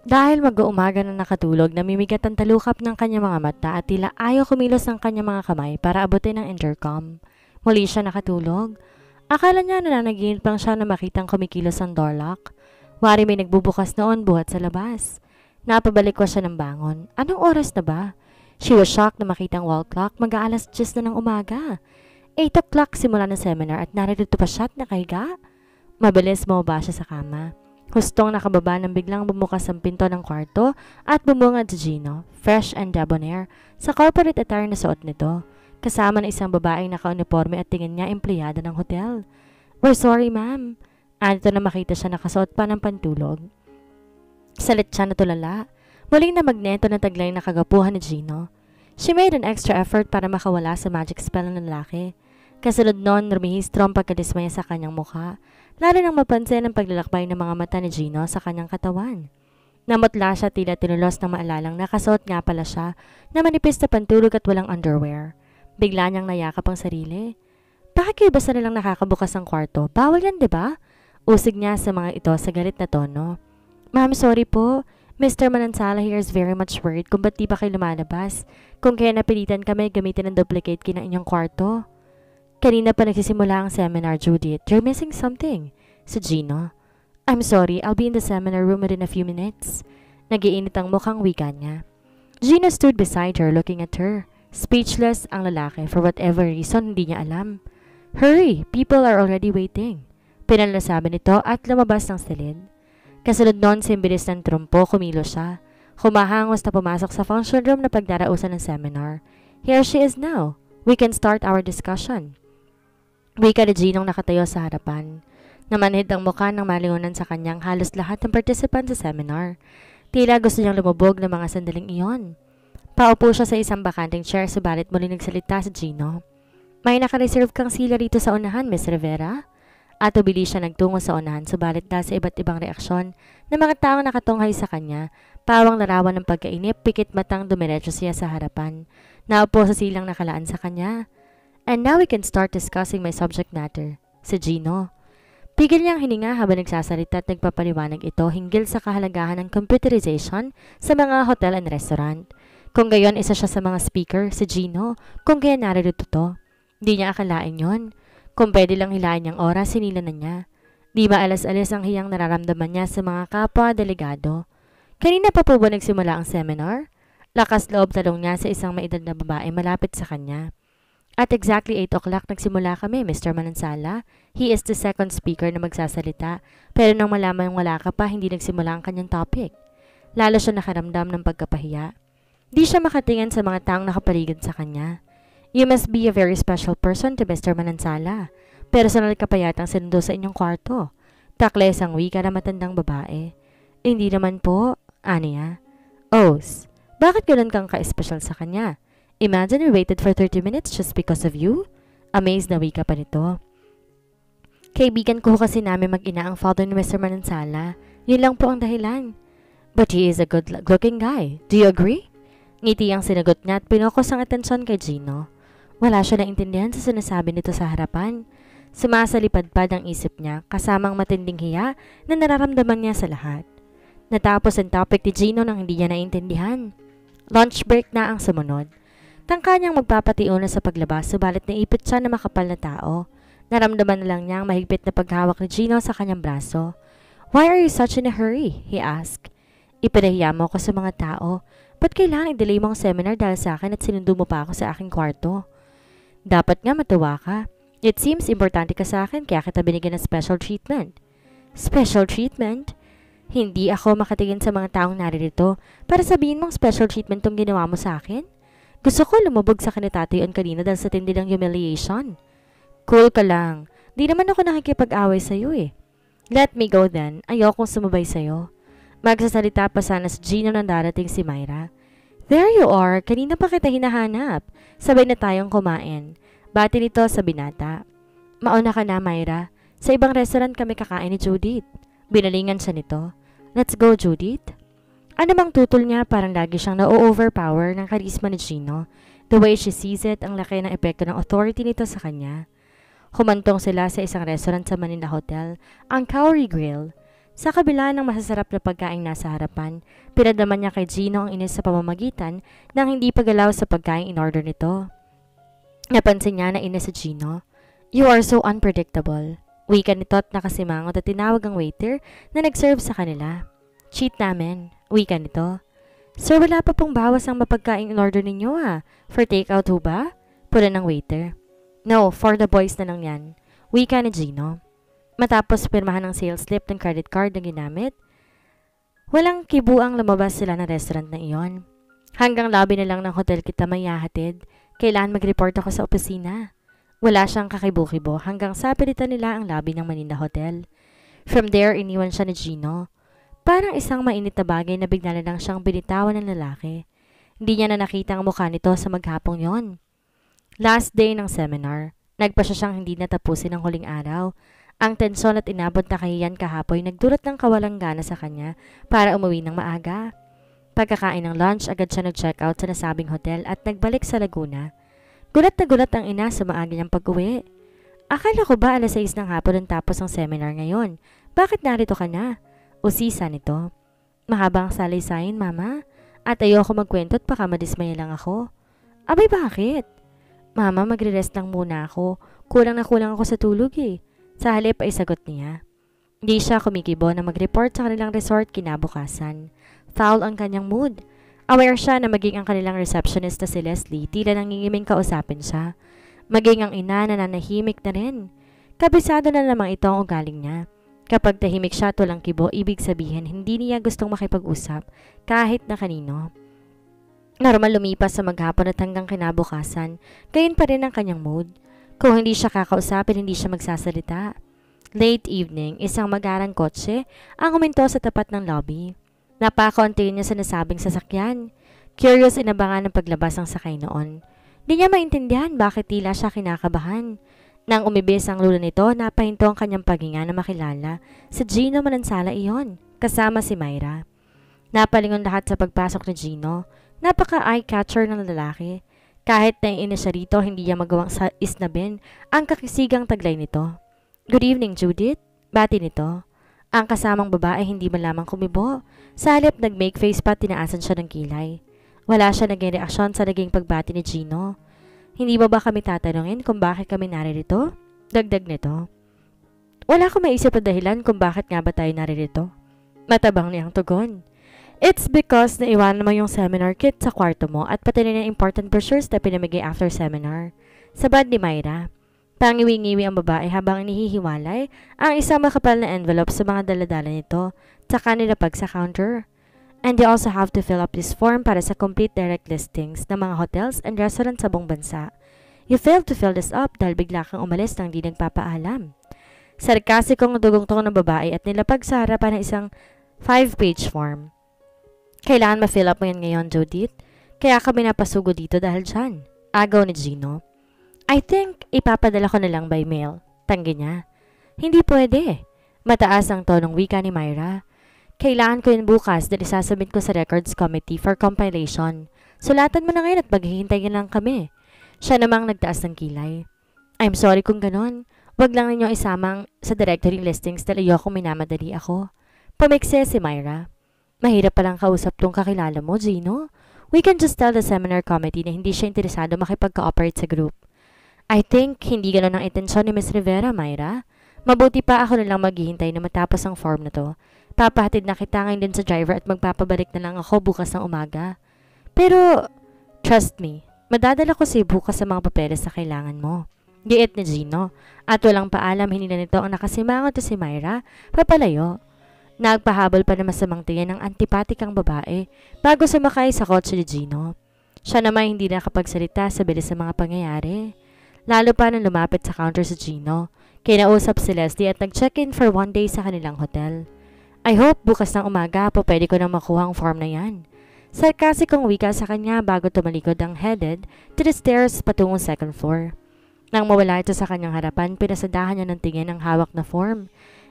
Dahil mag-uumaga na nakatulog, namimigat ang talukap ng kanyang mga mata at tila ayaw kumilos ng kanyang mga kamay para abutin ang intercom. Muli siya nakatulog. Akala niya nananaginip lang siya na makitang kumikilos ang door lock. Wari may nagbubukas noon buhat sa labas. Napabalik ko siya ng bangon. Anong oras na ba? She was shocked na makitang wall clock mag-aalas 10 na ng umaga. 8 o'clock simula ng seminar at narito pa siya at nakahiga. Mabilis bumaba siya sa kama. Hustong nakababa nang biglang bumukas ang pinto ng kwarto at bumungad si Gino, fresh and debonair, sa corporate attire na suot nito, kasama ng isang babaeng naka-uniforme at tingin niya empleyada ng hotel. We're sorry, ma'am. Anito na makita siya nakasuot pa ng pantulog. Salit siya na tulala. Muling na magneto na taglay na kagapuhan ni Gino. She made an extra effort para makawala sa magic spell ng lalaki. Kasunod noon, rumihistro ang pagkadismaya sa kanyang mukha, lalo nang mapansin ang paglalakbay ng mga mata ni Gino sa kanyang katawan. Namutla siya tila tinulos ng maalalang nakasuot nga pala siya na manipis na pantulog at walang underwear. Bigla niyang nayakap ang sarili. Bakit kayo basta nilang nakakabukas ang kwarto? Bawal yan, diba? Usig niya sa mga ito sa galit na tono. Ma'am, sorry po. Mr. Manansala here is very much worried kung ba't di ba kayo lumalabas. Kung kaya napilitan kami gamitin ang duplicate key ng inyong kwarto. Kanina pa nagsisimula ang seminar, Judith. You're missing something. Si Gino. I'm sorry, I'll be in the seminar room within a few minutes. Nagiinit ang mukhang wika niya. Gino stood beside her looking at her. Speechless ang lalaki for whatever reason hindi niya alam. Hurry! People are already waiting. Pinalasabi nito at lumabas ng silid. Kasunod noon, simbilis ng trumpo, kumilos siya. Humahangos na pumasok sa function room na pagdarausan ng seminar. Here she is now. We can start our discussion. Wika ni Ginong nakatayo sa harapan. Namanhid ang mukha ng malingunan sa kanyang halos lahat ng participant sa seminar. Tila gusto niyang lumubog ng mga sandaling iyon. Paupo siya sa isang bakanteng chair subalit muli nagsalita si Gino. May nakareserve kang sila rito sa unahan, Miss Rivera? At ubili siya nagtungo sa unahan subalit dahil sa iba't ibang reaksyon ng mga taong nakatunghay sa kanya, pawang larawan ng pagkainip, pikit matang dumiretso siya sa harapan. Naupo sa silang nakalaan sa kanya. And now we can start discussing my subject matter, si Gino. Pigil niyang hininga habang nagsasalita at nagpapaliwanag ito hinggil sa kahalagahan ng computerization sa mga hotel and restaurant. Kung gayon isa siya sa mga speaker, si Gino, kung kaya narito to. Di niya akalain yon. Kung pwede lang hilain niyang oras, sinila na niya. Di ba alas-alis ang hiyang nararamdaman niya sa mga kapwa-delegado. Kanina pa po ba nagsimula ang seminar? Lakas loob talong niya sa isang maedad na babae malapit sa kanya. At exactly 8 o'clock nagsimula kami, Mr. Manansala. He is the second speaker na magsasalita, pero nang malaman wala ka pa, hindi nagsimula ang kanyang topic. Lalo siya nakaramdam ng pagkapahiya. Di siya makatingin sa mga taong nakapaligid sa kanya. You must be a very special person to Mr. Manansala. Personal ka pa yatang sinundo sa inyong kwarto. Takles ang wika na matandang babae. Hindi naman po, Ania. Os, bakit ganun kang ka-espesyal sa kanya? Imagine we waited for 30 minutes just because of you? Amazed na wika pa nito. Kaibigan ko kasi namin mag-ina ang father ni Mr. Manansala. Yun lang po ang dahilan. But he is a good-looking guy. Do you agree? Ngiti ang sinagot niya at pinokos ang atensyon kay Gino. Wala siya naintindihan sa sinasabi nito sa harapan. Sumasalipad-pad ang isip niya kasamang matinding hiya na nararamdaman niya sa lahat. Natapos ang topic ni Gino nang hindi niya naintindihan. Lunch break na ang sumunod. Tangka niyang magpapatiuna sa paglabas subalit naipit siya na makapal na tao. Naramdaman na lang niya ang mahigpit na paghawak ni Gino sa kanyang braso. Why are you such in a hurry? He asked. Ipinahiya mo ako sa mga tao. Ba't kailangan i-delay mo ang seminar dahil sa akin at sinundo mo pa ako sa aking kwarto? Dapat nga matuwa ka. It seems importante ka sa akin kaya kita binigyan ng special treatment. Special treatment? Hindi ako makatingin sa mga taong naririto para sabihin mong special treatment tong ginawa mo sa akin? Gusto ko lumubog sa kanitatayuan kanina dahil sa tindi ng humiliation. Cool ka lang. Di naman ako nakikipag-away sa'yo eh. Let me go then. Ayokong sumabay sa'yo. Magsasalita pa sana si Gino nang darating si Myra. There you are. Kanina pa kita hinahanap. Sabay na tayong kumain. Bati nito sa binata. Mauna ka na, Myra. Sa ibang restaurant kami kakain ni Judith. Binalingan siya nito. Let's go, Judith. Ano mang tutol niya, parang lagi siyang na-overpower ng karisma ni Gino. The way she sees it, ang laki ng epekto ng authority nito sa kanya. Humantong sila sa isang restaurant sa Manila Hotel, ang Kauri Grill. Sa kabila ng masasarap na pagkain nasa harapan, pinadaman niya kay Gino ang inis sa pamamagitan ng hindi paggalaw sa pagkain in-order nito. Napansin niya na inis si Gino. "You are so unpredictable." Wika nito at nakasimangot at tinawag ang waiter na nag-serve sa kanila. "Cheat namin." Wika nito. "Sir, wala pa pong bawas ang mapagkain in-order ninyo For take-out ho ba?" Pula ng waiter. "No, for the boys na lang yan." Wika ni Gino. Matapos pirmahan ng sales slip ng credit card na ginamit, walang kibuang lumabas sila ng restaurant na iyon. "Hanggang lobby na lang ng hotel kita may hahatid. Kailan mag-report ako sa opisina." Wala siyang kakibo-kibo hanggang sa pilitan nila ang lobby ng Manila Hotel. From there, iniwan siya ni Gino. Parang isang mainit na bagay na bigla na lang siyang binitawan ng lalaki. Hindi niya na nakita ang mukha nito sa maghapong yon. Last day ng seminar. Nagpa siya siyang hindi natapusin ang huling araw. Ang tensyon at inabot na kahiyan kahapon nagdulot ng kawalang gana sa kanya para umuwi ng maaga. Pagkakain ng lunch, agad siya nag-check out sa nasabing hotel at nagbalik sa Laguna. Gulat na gulat ang ina sa maaga niyang pag-uwi. "Akala ko ba alas 6 ng hapon nang tapos ang seminar ngayon? Bakit narito ka na?" Usisa nito. "Mahabang salaysayin, mama. At ayoko magkwento at baka madismaya lang ako." "Abay, bakit?" "Mama, magre-rest lang muna ako. Kulang na kulang ako sa tulog Sa halip ay sagot niya. Hindi siya kumikibo na mag-report sa kanilang resort kinabukasan. Foul ang kanyang mood. Aware siya na maging ang kanilang receptionist na si Leslie tila nangingiming kausapin siya. Maging ang ina na nanahimik na rin. Kabisado na namang ito ang ugaling niya. Kapag tahimik siya at walang kibo, ibig sabihin hindi niya gustong makipag-usap kahit na kanino. Normal lumipas sa maghapon at hanggang kinabukasan, gayon pa rin ang kanyang mood. Kung hindi siya kakausapin, hindi siya magsasalita. Late evening, isang magarang kotse ang huminto sa tapat ng lobby. Napakonti niya sa nasabing sasakyan. Curious inabangan ng paglabas ng sakay noon. Di niya maintindihan bakit tila siya kinakabahan. Nang umibis ang lulo nito, napahinto ang kanyang paghinga na makilala. Si Gino Manansala iyon, kasama si Myra. Napalingon lahat sa pagpasok ni Gino. Napaka-eye-catcher ng lalaki. Kahit naiinis siya rito, hindi niya magawang isnabin ang kakisigang taglay nito. "Good evening, Judith." Bati nito. Ang kasamang babae hindi man lamang kumibo. Sa halip nag-make face pa, tinaasan siya ng kilay. Wala siya naging reaksyon sa naging pagbati ni Gino. "Hindi ba kami tatanungin kung bakit kami naririto?" Dagdag nito. "Wala ko maisip na dahilan kung bakit nga ba tayo naririto." Matabang niyang tugon. "It's because naiwanan mo yung seminar kit sa kwarto mo at pati rin yung important brochures na pinamigay after seminar." Sabad ni Myra. Pangiwi-ngiwi ang babae habang inihihiwalay ang isang makapal na envelope sa mga daladala nito tsaka nilapag sa counter. "And you also have to fill up this form para sa complete direct listings ng mga hotels and restaurants sa buong bansa. You failed to fill this up dahil bigla kang umalis nang di nagpapaalam." Sarkasikong dugong-tong ng babae at nilapag sa harapan ng isang 5-page form. "Kailangan ma-fill up mo yan ngayon, Judith. Kaya kami napasugo dito dahil dyan." Agaw ni Gino. "I think ipapadala ko na lang by mail." Tanggi niya. "Hindi pwede." Mataas ang tonong wika ni Myra. "Kailangan ko yun bukas dahil isasubmit ko sa records committee for compilation. Sulatan mo na ngayon at maghihintayin lang kami." Siya namang nagtaas ng kilay. "I'm sorry kung ganon. Wag lang ninyo isamang sa directory listings dahil ayoko minamadali ako." Pumikse si Myra. "Mahirap palang kausap tong kakilala mo, Gino. We can just tell the seminar committee na hindi siya interesado makipag-cooperate sa group." "I think hindi ganon ang intensyon ni Miss Rivera, Myra. Mabuti pa ako na lang maghihintay na matapos ang form na to. Papahatid na kita ngayon din sa driver at magpapabalik na lang ako bukas ng umaga. Pero, trust me, madadala ko si bukas sa mga papeles na kailangan mo." Giit ni Gino. At walang paalam, hinila nito ang nakasimangot na si Myra papalayo. Nagpahabol pa na masamang tingin ng antipatikang babae bago sumakay sa kotse ni Gino. Siya naman hindi nakapagsalita sa bilis ng mga pangyayari. Lalo pa nang lumapit sa counter si Gino. Kinausap si Leslie at nag-check-in for 1 day sa kanilang hotel. "I hope bukas ng umaga po pwede ko nang makuha ang form na yan." Sarkasikong wika sa kanya bago tumalikod ang headed to the stairs patungong second floor. Nang mawala ito sa kanyang harapan, pinasadahan niya ng tingin ang hawak na form.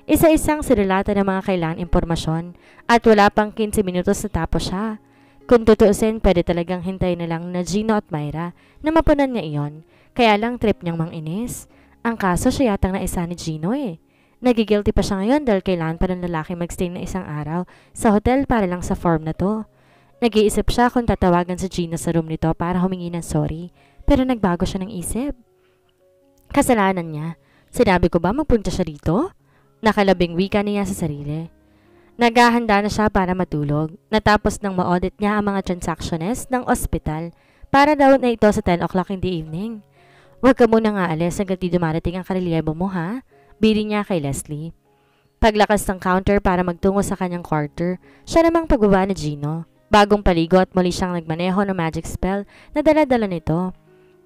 Isa-isang sinulata ng mga kailangang impormasyon at wala pang 15 minutos na tapos siya. Kung tutuusin, pwede talagang hintayin na lang na Gino at Myra na mapunan niya iyon. Kaya lang trip niyang manginis. Ang kaso siya yatang naisa ni Gino Nagigilty pa siya ngayon dahil kailangan pa ng lalaki magstay na isang araw sa hotel para lang sa form na to. Nag-iisip siya kung tatawagan si Gino sa room nito para humingi ng sorry, pero nagbago siya ng isip. Kasalanan niya. Sinabi ko ba magpunta siya rito? Nakalabing wika niya sa sarili. Naghahanda na siya para matulog, natapos nang ma-audit niya ang mga transactionist ng ospital para daw na ito sa 10 o'clock in the evening. Huwag ka muna nga alis hanggang di dumarating ang karelyebo mo ha, bili niya kay Leslie. Paglakas ng counter para magtungo sa kanyang quarter, siya namang pagbaba ni Gino. Bagong paligo at muli siyang nagmaneho ng magic spell na dala-dala nito.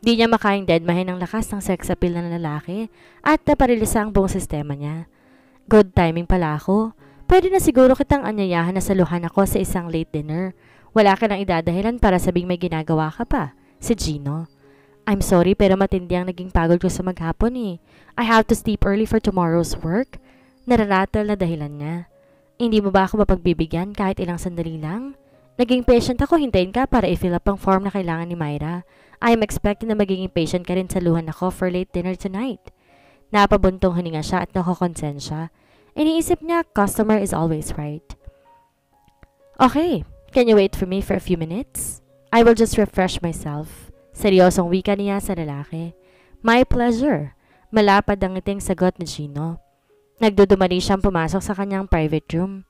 Di niya makayang deadmahin ang lakas ng sex appeal ng lalaki at naparilisa ang buong sistema niya. Good timing pala ako. Pwede na siguro kitang anyayahan na saluhan ako sa isang late dinner. Wala ka nang idadahilan para sabing may ginagawa ka pa. Si Gino. I'm sorry pero matindi ang naging pagod ko sa maghapon eh. I have to sleep early for tomorrow's work. Nararatal na dahilan niya. Hindi mo ba ako mapagbibigyan kahit ilang sandali lang? Naging patient ako, hintayin ka para i-fill up ang form na kailangan ni Myra. I am expecting na magiging patient ka rin saluhan ako for late dinner tonight. Napabuntong hininga siya at nakokonsensya. Iniisip niya, customer is always right. Okay, can you wait for me for a few minutes? I will just refresh myself. Seryosong wika niya sa lalaki. My pleasure. Malapad ang ngiting sagot ni Gino. Nagdudumali siyang pumasok sa kanyang private room.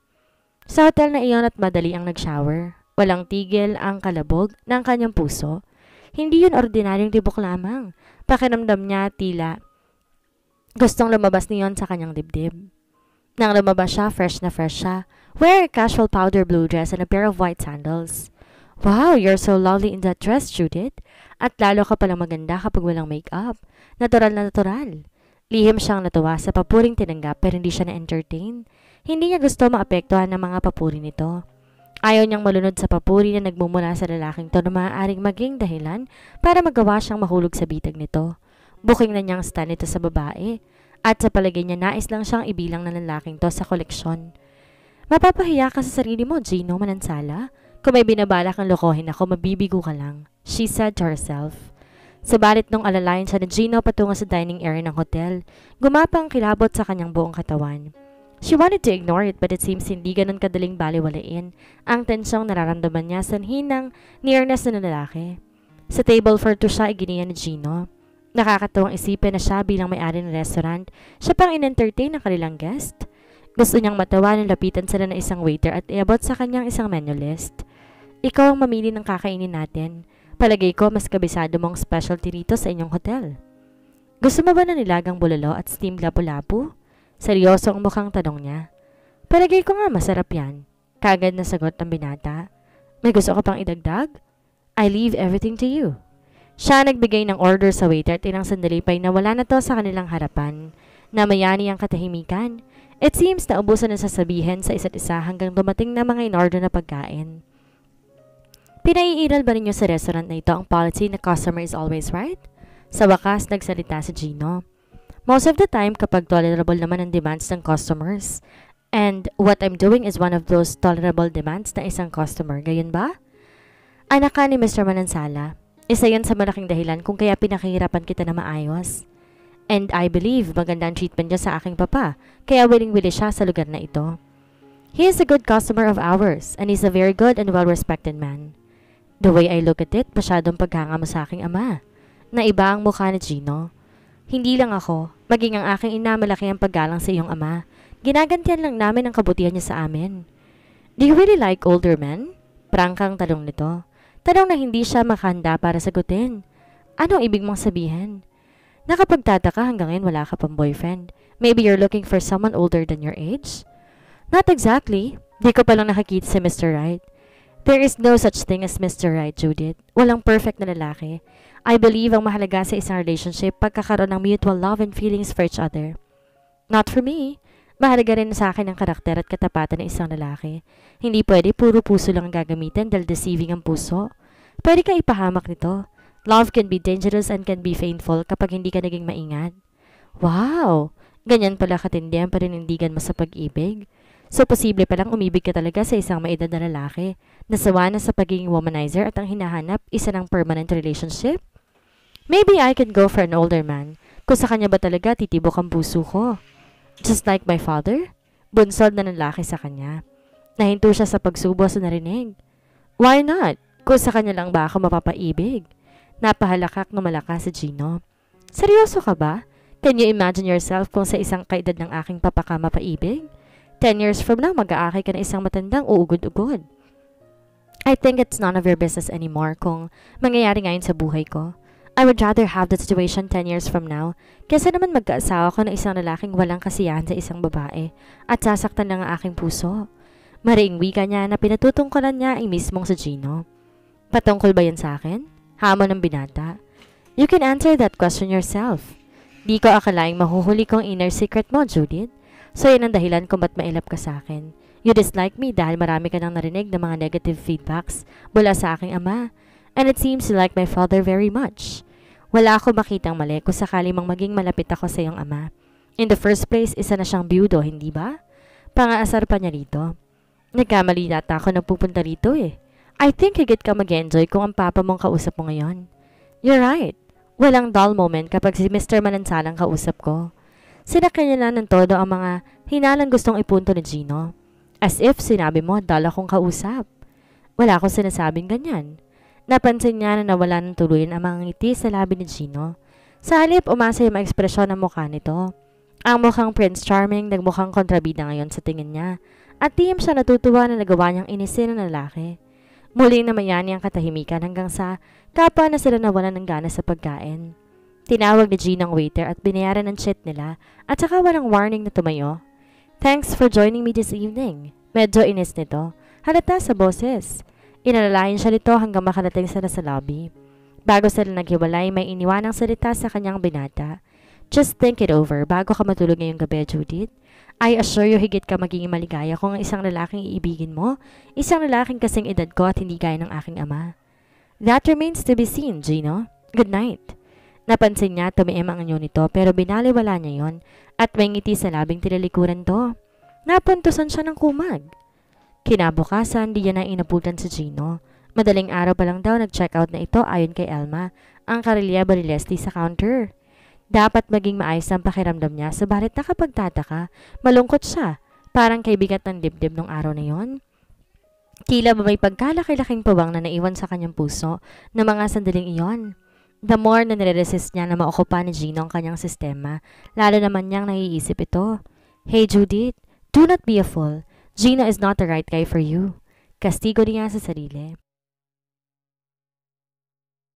Sa hotel na iyon at madali ang nag-shower. Walang tigil ang kalabog ng kanyang puso. Hindi yun ordinaryong tibok lamang. Pakiramdam niya tila gustong lumabas niyon sa kanyang dibdib. Nang lumabas siya, fresh na fresh siya. Wear a casual powder blue dress and a pair of white sandals. Wow, you're so lovely in that dress, Judith. At lalo ka palang maganda kapag walang makeup. Natural na natural. Lihim siyang natuwa sa papuring tinanggap pero hindi siya na-entertain. Hindi niya gusto maapektuhan ng mga papuri nito. Ayaw niyang malunod sa papuri na nagmumula sa lalaking to na maaaring maging dahilan para magawa siyang mahulog sa bitag nito. Booking na niyang stand ito sa babae. At sa palagay niya nais lang siyang ibilang ng lalaking to sa koleksyon. Mapapahiya ka sa sarili mo, Gino Manansala. Kung may binabalak kang lokohin ako, mabibigo ka lang, she said to herself. Sabalit nung alalayan siya ni Gino patungo sa dining area ng hotel, gumapang kilabot sa kanyang buong katawan. She wanted to ignore it but it seems hindi ganun kadaling baliwalain ang tensyong nararamdaman niya sa hinang nearness ng lalaki. Sa table for two siya iginiya ni Gino. Nakakatuwang isipin na siya bilang may-ari ng restaurant, siya pang in-entertain ng kanilang guest. Gusto niyang matawa nang lapitan sila ng isang waiter at iabot sa kanyang isang menu list. Ikaw ang mamili ng kakainin natin. Palagay ko mas kabisado mong specialty rito sa inyong hotel. Gusto mo ba ng nilagang bulalo at steamed lapu-lapu? Seryoso ang mukhang tanong niya. Palagay ko nga masarap yan. Kagad na sagot ng binata. May gusto ka pang idagdag? I leave everything to you. Siya nagbigay ng order sa waiter at ilang sandali pa'y nawala na to sa kanilang harapan. Namayani ang katahimikan. It seems na ubusan na sasabihin sa isa't isa hanggang dumating na mga in-order na pagkain. Pinaiiral ba ninyo sa restaurant na ito ang policy na customer is always right? Sa wakas, nagsalita si Gino. Most of the time, kapag tolerable naman ang demands ng customers. And what I'm doing is one of those tolerable demands ng isang customer. Gayon ba? Anak ka ni Mr. Manansala. Isa yan sa malaking dahilan kung kaya pinakahirapan kita na maayos. And I believe magandang treatment niya sa aking papa, kaya willing-willing siya sa lugar na ito. He is a good customer of ours, and he's a very good and well-respected man. The way I look at it, masyadong paghanga mo sa aking ama. Naiba ang mukha ni Gino. Hindi lang ako, maging ang aking ina malaki ang paggalang sa iyong ama. Ginagantihan lang namin ang kabutihan niya sa amin. Do you really like older men? Prangkang tanong nito. Tanong na hindi siya makahanda para sagutin. Anong ibig mong sabihin? Nakapagtataka hanggang ngayon wala ka pang boyfriend. Maybe you're looking for someone older than your age? Not exactly. Di ko palang nakakita si Mr. Right. There is no such thing as Mr. Right, Judith. Walang perfect na lalaki. I believe ang mahalaga sa isang relationship pagkakaroon ng mutual love and feelings for each other. Not for me. Mahalaga rin sa akin ang karakter at katapatan ng isang lalaki. Hindi pwede puro puso lang ang gagamitin dahil deceiving ang puso. Pwede ka ipahamak nito. Love can be dangerous and can be painful kapag hindi ka naging maingat. Wow! Ganyan pala katindi ang paninindigan mo sa pag-ibig. So, posible palang umibig ka talaga sa isang maedad na lalaki. Nasawa na sa pagiging womanizer at ang hinahanap isa ng permanent relationship? Maybe I can go for an older man. Kung sa kanya ba talaga titibok ang puso ko? Just like my father? Bunsod na lalaki sa kanya. Nahinto siya sa pagsubo sa narinig. Why not? Kung sa kanya lang ba ako mapapaibig? Napahalakak na malakas si Gino. Seryoso ka ba? Can you imagine yourself kung sa isang kaedad ng aking papa ka mapaibig? 10 years from now, mag-aakay ka na isang matandang uugod-ugod. I think it's none of your business anymore kung mangyayari ngayon sa buhay ko. I would rather have that situation 10 years from now kesa naman magkaasawa ko na isang lalaking walang kasiyahan sa isang babae at sasaktan ng aking puso. Mariing wika niya na pinatutungkulan niya ay mismong sa Gino. Patungkol ba yan sa akin? Hamon ng binata. You can answer that question yourself. Di ko akalaing mahuhuli kong inner secret mo, Judith. So yan ang dahilan kung ba't mailap ka sa akin. You dislike me dahil marami ka nang narinig ng mga negative feedbacks mula sa aking ama. And it seems you like my father very much. Wala ako makitang mali kung sakali mang maging malapit ako sa iyong ama. In the first place, isa na siyang byudo, hindi ba? Pangaasar pa niya rito. Nagkamali yata ako na pupunta rito eh. I think higit ka mag-enjoy kung ang papa mong kausap mo ngayon. You're right. Walang dull moment kapag si Mr. Manansalang kausap ko. Sinakyan niya na ng todo ang mga hinalang gustong ipunto ni Gino. As if sinabi mo, dull akong kausap. Wala akong sinasabing ganyan. Napansin niya na nawala ng tuluyan ang mga ngiti sa labi ni Gino. Sa halip, umasa yung ekspresyon ng mukha nito. Ang mukhang Prince Charming nagmukhang kontrabida ngayon sa tingin niya. At tiyem siya natutuwa na nagawa niyang inisin ng lalaki. Muling namayani ang katahimikan hanggang sa kapwa na sila nawalan ng gana sa pagkain. Tinawag ni Gino ang waiter at binayaran ng cheat nila at saka walang warning na tumayo. Thanks for joining me this evening. Medyo inis nito. Halata sa boses. Inalalayan siya nito hanggang makarating sila sa lobby. Bago sila naghiwalay, may iniwanang salita sa kanyang binata. Just think it over bago ka matulog ngayong gabi, Judith. I assure you higit ka magiging maligaya kung ang isang lalaking iibigin mo, isang lalaking kasing edad ko at hindi gaya ng aking ama. That remains to be seen, Gino. Good night. Napansin niya tumiim ang anyo nito pero binaliwala niya yon at may ngiti sa labing tinalikuran to. Napuntusan siya ng kumag. Kinabukasan, di niya na inabutan si Gino. Madaling araw pa lang daw nag-check out na ito ayon kay Elma, ang karelyebo ni Leslie sa counter. Dapat maging maayos ang pakiramdam niya, subalit nakapagtataka, malungkot siya, parang kay bigat ng dibdib nung araw na yon. Tila ba may pagkalaki-laking pawang na naiwan sa kanyang puso na mga sandaling iyon. The more na nire-resist niya na maokupa ni Gino ang kanyang sistema, lalo naman niyang naiisip ito. Hey Judith, do not be a fool. Gino is not the right guy for you. Kastigo niya sa sarili.